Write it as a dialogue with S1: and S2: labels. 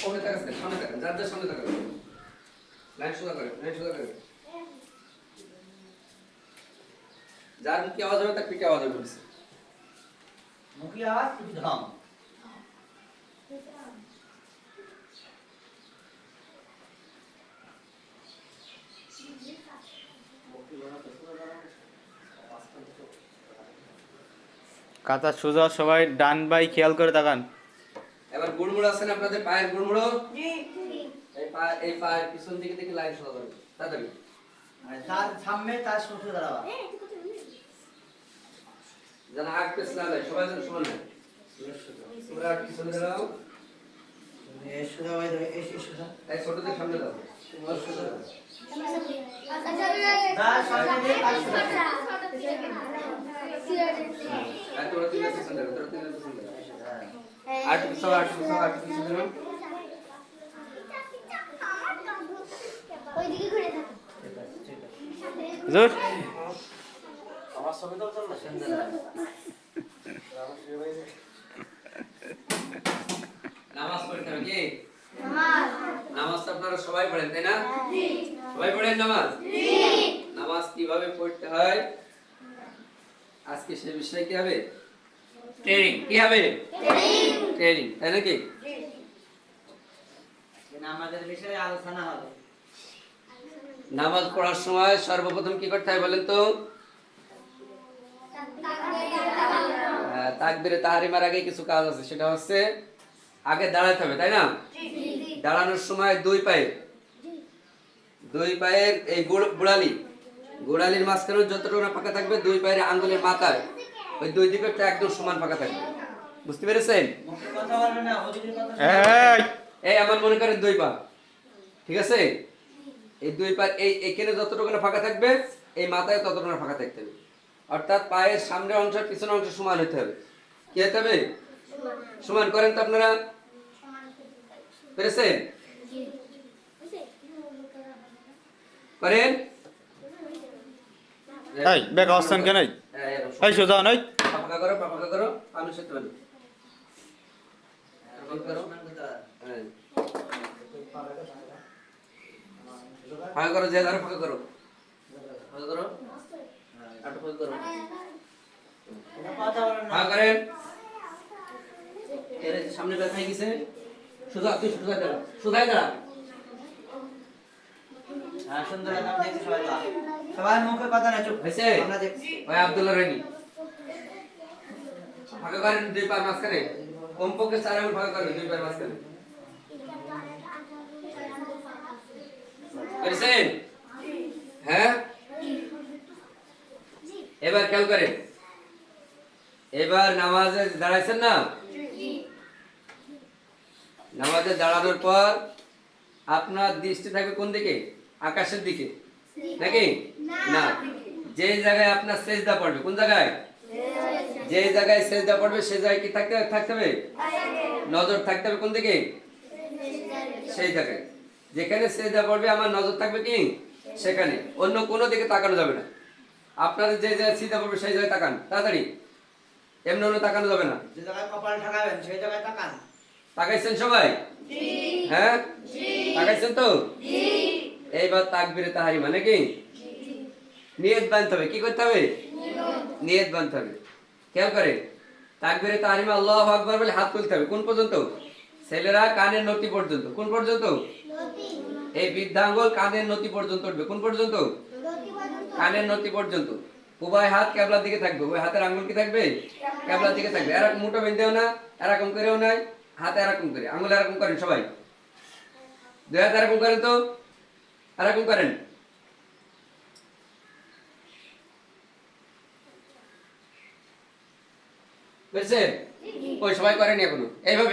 S1: ওকে তাকাস সামনে তাকান যার যার সামনে তাকান লাইন সোজা করেন যার মুখে আওয়াজ হবে তার পিঠে আওয়াজ হবে বলছে
S2: মুখে আওয়াজ পিঠে ধম
S3: কাঁথা সোজা সবাই ডান বাই খেয়াল করে তাকান।
S1: এবার গুড়মুড় আছে না আপনাদের পায়ের গুড়মুড়ো জি এই পায়ের পিছন দিকে থেকে লাইন সোজা করবে তাড়াতাড়ি
S2: তার সামনে তার সোজা দাঁড়াবা
S1: যেন আগ পেছ না যায় সবাই যেন সমান হয় তোমরা আর পিছনে দাঁড়াও
S2: এই সোজা ভাই এই সোজা
S1: এই ছোটদের সামনে দাও
S2: তার সামনে দিয়ে তার সোজা
S1: আর তোমরা তিনজন পিছনে দাঁড়াও আট পিছনে দাঁড়াও
S4: ওইদিকে ঘুরে থাকো
S3: হুজুর
S2: আমার ছবি তুলছেন না সুন্দর
S1: নামাজ পড়তে হবে কি
S4: নামাজ
S1: নামাজ তো আপনারা সবাই পড়েন তাই না
S4: জি
S1: সবাই পড়েন নামাজ
S4: জি
S1: নামাজ কিভাবে পড়তে হয় আজকে সেই বিষয়ে কি হবে ট্রেনিং কি হবে ট্রেনিং তাই নাকি
S2: আমাদের বিষয়ে আলোচনা হবে
S1: নামাজ পড়ার সময় সর্বপ্রথম কি করতে হয় বলেন তো তাকবীরে তাহরিমার আগে কিছু কাজ আছে সেটা হচ্ছে আগে দাঁড়াতে হবে তাই না দাঁড়ানোর সময় দুই পায়ের এই গোড়ালির মাঝখানে যতটুকু না ফাঁকা থাকবে দুই পায়ের আঙ্গুলের মাথায় ওই দুই দিকে একদম সমান ফাঁকা থাকবে বুঝতে পেরেছেন
S2: মুখে কথা বলবেন না ওদিকে কথা
S1: এই আমার মনে করেন দুই পা ঠিক আছে এই দুই পা এই এখানে যতটুকু না ফাঁকা থাকবে এই মাথায় ততটুকু না ফাঁকা থাকতে হবে অর্থাৎ পায়ের সামনের অংশ পিছনের অংশ সমান হতে হবে কি হতে হবে সমান করেন তো আপনারা পেরেছেন করেন
S3: এই বেক অবস্থান কেন এই সোজা নই
S1: ফাঁকা করো আমি সত্যি বলি ফাঁকা করো যে ধরো ফাঁকা করো
S2: কথা বলেন না
S1: ফাঁকা করেন এর সামনে ব্যথা গেছে সোজা তুই সোজা দাঁড়া
S2: হ্যাঁ সুন্দর নাম দেখতে সবাই সবাই মুখে কথা না চুপ
S1: হয়েছে
S2: আমরা দেখছি
S1: ওই আব্দুল্লাহ রানী ফাঁকা করেন দুই পায়ের মাঝখানে কমপক্ষে 4 আঙ্গুল ফাঁকা করেন দুই পায়ের মাঝখানে করেছেন হ্যাঁ এবার খেয়াল করেন এবার নামাজে দাঁড়াইছেন না নামাজে দাঁড়ানোর পর আপনার দৃষ্টি থাকবে কোন দিকে আকাশের দিকে নাকি না যে জায়গায় আপনার সেজদা পড়বে কোন জায়গায় যে জায়গায় সেজদা পড়বে সেই জায়গায় কি থাকতে হবে নজর থাকতে হবে কোন দিকে সেই জায়গায় যেখানে সেজদা পড়বে আমার নজর থাকবে কি সেখানে অন্য কোনো দিকে তাকানো যাবে না আপনাদের যে জায়গায় সিজদা পড়বে সেই জায়গায় তাকান তাড়াতাড়ি এমনি অন্য তাকানো যাবে না
S2: যে জায়গায় কপাল ঠেকাবেন সেই জায়গায় তাকান
S1: তাকাইছেন সবাই হ্যাঁ তাকাইছেন তো এইবার তাকবীরে তাহরিমা মানে কি নিয়ত বাঁধতে হবে কি করতে হবে নিয়ত বাঁধতে হবে খেয়াল করে তাকবীরে তাহরিমা আল্লাহু আকবার বলে হাত তুলতে হবে কোন পর্যন্ত ছেলেরা কানের নতি পর্যন্ত কোন পর্যন্ত এই বৃদ্ধাঙ্গুল কানের নতি পর্যন্ত উঠবে কোন পর্যন্ত কানের নতি পর্যন্ত উভয় হাত কিবলার দিকে থাকবে ওই হাতের আঙ্গুল কি থাকবে কিবলার দিকে থাকবে এরকম মুঠো বেঁধেও না এরকম করেও নাই হাত এরকম করে আঙ্গুল এরকম করেন সবাই দুই হাত এরকম করেন তো এরকম করেন বুঝছেন ওই সবাই করেনি এখনো এইভাবে